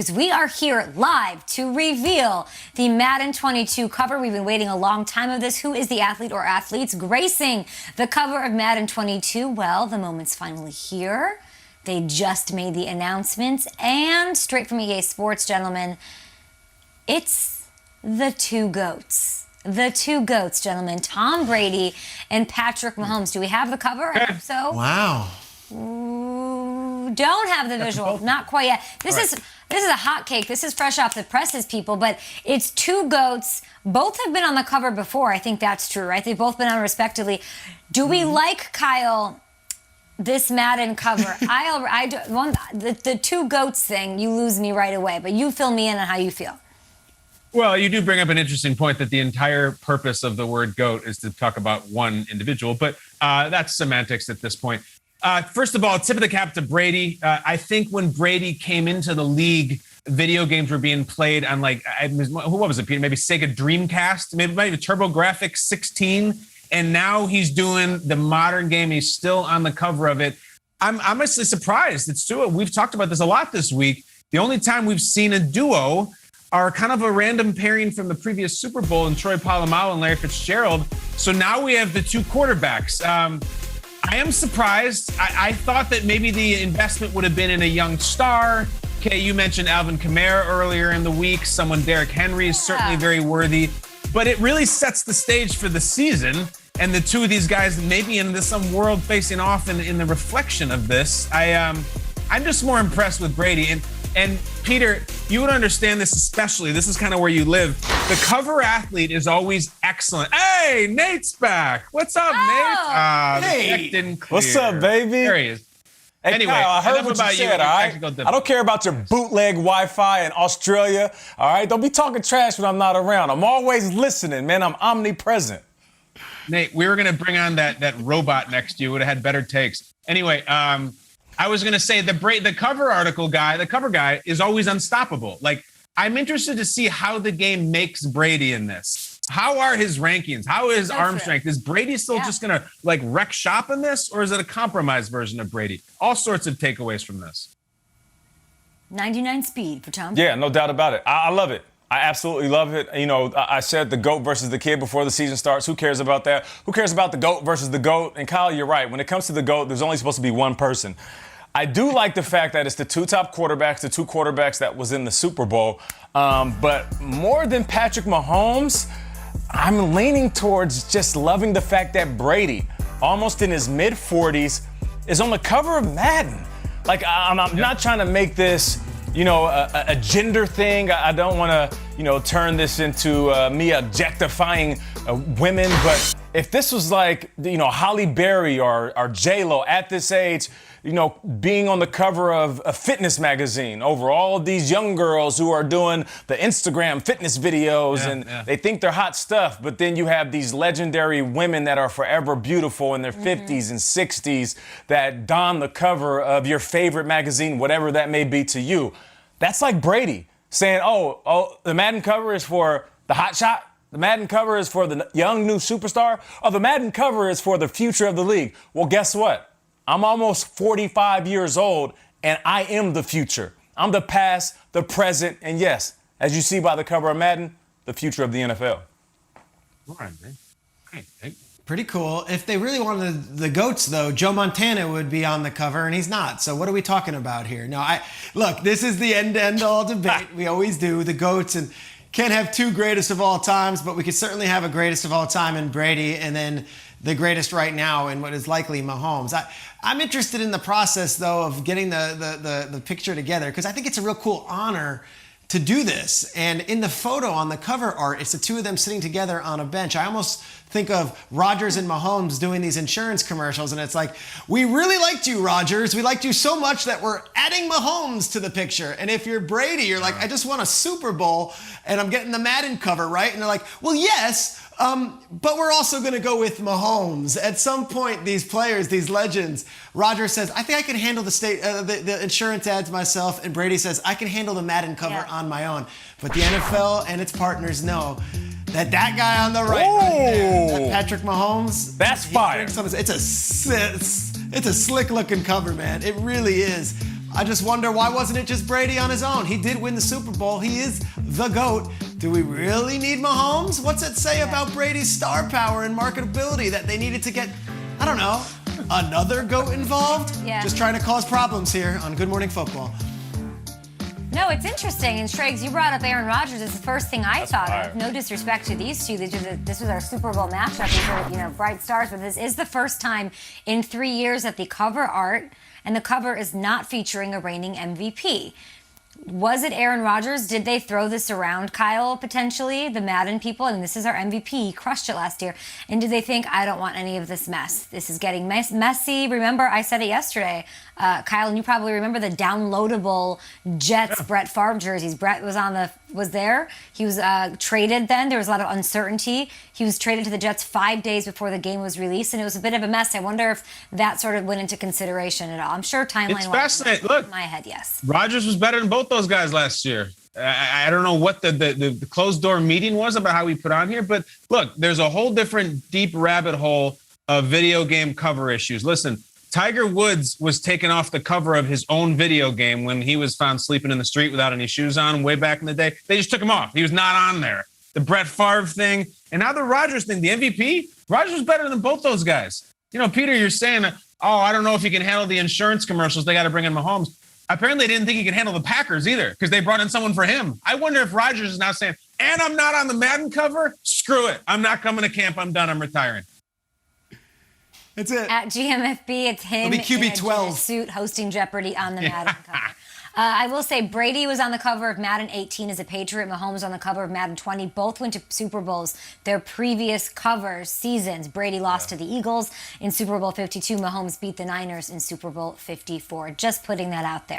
Because we are here live to reveal the Madden 22 cover. We've been waiting a long time of this. Who is the athlete or athletes gracing the cover of Madden 22? Well, the moment's finally here. They just made the announcements, and straight from EA Sports, gentlemen, it's the two GOATs. The two GOATs, gentlemen, Tom Brady and Patrick Mahomes. Do we have the cover? I hope so. Wow. Ooh, don't have the visual. Not quite yet. This is a hot cake. This is fresh off the presses, people, but it's two GOATs. Both have been on the cover before. I think that's true, right? They've both been on respectively. Do we like, Kyle, this Madden cover? The two GOATs thing, you lose me right away, but you fill me in on how you feel. Well, you do bring up an interesting point that the entire purpose of the word GOAT is to talk about one individual, but that's semantics at this point. First of all, tip of the cap to Brady. I think when Brady came into the league, video games were being played on what was it, Peter? Maybe Sega Dreamcast, maybe TurboGrafx 16. And now he's doing the modern game. He's still on the cover of it. I'm honestly surprised. It's true. We've talked about this a lot this week. The only time we've seen a duo are kind of a random pairing from the previous Super Bowl in Troy Polamalu and Larry Fitzgerald. So now we have the two quarterbacks. I am surprised. I thought that maybe the investment would have been in a young star. Okay, you mentioned Alvin Kamara earlier in the week. Someone, Derrick Henry, is certainly very worthy. But it really sets the stage for the season. And the two of these guys maybe into some world facing off in the reflection of this. I'm just more impressed with Brady. And Peter, you would understand this especially. This is kind of where you live. The cover athlete is always excellent. Hey, Nate's back. What's up, Nate? Hey. What's up, baby? There he is. Hey, Anyway, Kyle, I heard what you said, all right? I don't care about your bootleg Wi-Fi in Australia, all right? Don't be talking trash when I'm not around. I'm always listening, man. I'm omnipresent. Nate, we were going to bring on that robot next to you. Would have had better takes. Anyway, I was going to say the cover guy is always unstoppable. Like, I'm interested to see how the game makes Brady in this. How are his rankings? How is arm strength? Is Brady still just going to wreck shop in this, or is it a compromised version of Brady? All sorts of takeaways from this. 99 speed for Tom. Yeah, no doubt about it. I love it. I absolutely love it. You know, I said the GOAT versus the kid before the season starts. Who cares about that? Who cares about the GOAT versus the GOAT? And Kyle, you're right. When it comes to the GOAT, there's only supposed to be one person. I do like the fact that it's the two top quarterbacks, the two quarterbacks that was in the Super Bowl. But more than Patrick Mahomes, I'm leaning towards just loving the fact that Brady, almost in his mid-40s, is on the cover of Madden. Like, I'm not trying to make this, a gender thing. I don't want to, turn this into me objectifying women. But if this was like, Halle Berry or J-Lo at this age, being on the cover of a fitness magazine over all of these young girls who are doing the Instagram fitness videos they think they're hot stuff. But then you have these legendary women that are forever beautiful in their 50s and 60s that don the cover of your favorite magazine, whatever that may be to you. That's like Brady saying, oh, the Madden cover is for the hot shot. The Madden cover is for the young new superstar. Or the Madden cover is for the future of the league. Well, guess what? I'm almost 45 years old, and I am the future. I'm the past, the present, and yes, as you see by the cover of Madden, the future of the NFL. All right, man. Okay. Pretty cool. If they really wanted the GOATs, though, Joe Montana would be on the cover, and he's not. So what are we talking about here? No, look, this is the end-all debate. We always do, the GOATs, and can't have two greatest of all times, but we could certainly have a greatest of all time in Brady, and then the greatest right now in what is likely Mahomes. I'm interested in the process, though, of getting the picture together, because I think it's a real cool honor to do this. And in the photo on the cover art, it's the two of them sitting together on a bench. I almost think of Rodgers and Mahomes doing these insurance commercials, and it's like, we really liked you, Rodgers. We liked you so much that we're adding Mahomes to the picture. And if you're Brady, you're like, I just won a Super Bowl, and I'm getting the Madden cover, right? And they're like, well, yes, but we're also going to go with Mahomes. At some point, these players, these legends, Rodgers says, I think I can handle the insurance ads myself. And Brady says, I can handle the Madden cover on my own. But the NFL and its partners know that guy on the right there, that Patrick Mahomes. That's fire. It's a slick looking cover, man. It really is. I just wonder, why wasn't it just Brady on his own? He did win the Super Bowl. He is the GOAT. Do we really need Mahomes? What's it say about Brady's star power and marketability that they needed to get, I don't know, another GOAT involved? Yeah. Just trying to cause problems here on Good Morning Football. No, it's interesting. And Shregs, you brought up Aaron Rodgers as the first thing I thought fire. of. No disrespect to these two. This was our Super Bowl matchup. These are, bright stars. But this is the first time in 3 years that the cover art and the cover is not featuring a reigning MVP. Was it Aaron Rodgers? Did they throw this around, Kyle, potentially? The Madden people? I mean, this is our MVP. He crushed it last year. And did they think, I don't want any of this mess? This is getting messy. Remember, I said it yesterday, Kyle, and you probably remember the downloadable Jets Brett Favre jerseys. Brett was there. He was traded then. There was a lot of uncertainty. He was traded to the Jets 5 days before the game was released, and it was a bit of a mess. I wonder if that sort of went into consideration at all. I'm sure timeline-wise, It's fascinating. Look, in my head, yes. Rodgers was better than both those guys last year. I don't know what the closed door meeting was about how we put on here, but look, there's a whole different deep rabbit hole of video game cover issues. Listen, Tiger Woods was taken off the cover of his own video game when he was found sleeping in the street without any shoes on way back in the day. They just took him off. He was not on there. The Brett Favre thing, and now the Rodgers thing, the MVP. Rodgers was better than both those guys. Peter, you're saying, I don't know if he can handle the insurance commercials. They got to bring in Mahomes. Apparently, they didn't think he could handle the Packers either because they brought in someone for him. I wonder if Rodgers is now saying, and I'm not on the Madden cover? Screw it. I'm not coming to camp. I'm done. I'm retiring. That's it. At GMFB, it's him It'll be QB in a 12 suit hosting Jeopardy on the Madden cover. I will say Brady was on the cover of Madden 18 as a Patriot. Mahomes on the cover of Madden 20. Both went to Super Bowls. Their previous covers, seasons, Brady lost to the Eagles in Super Bowl 52. Mahomes beat the Niners in Super Bowl 54. Just putting that out there.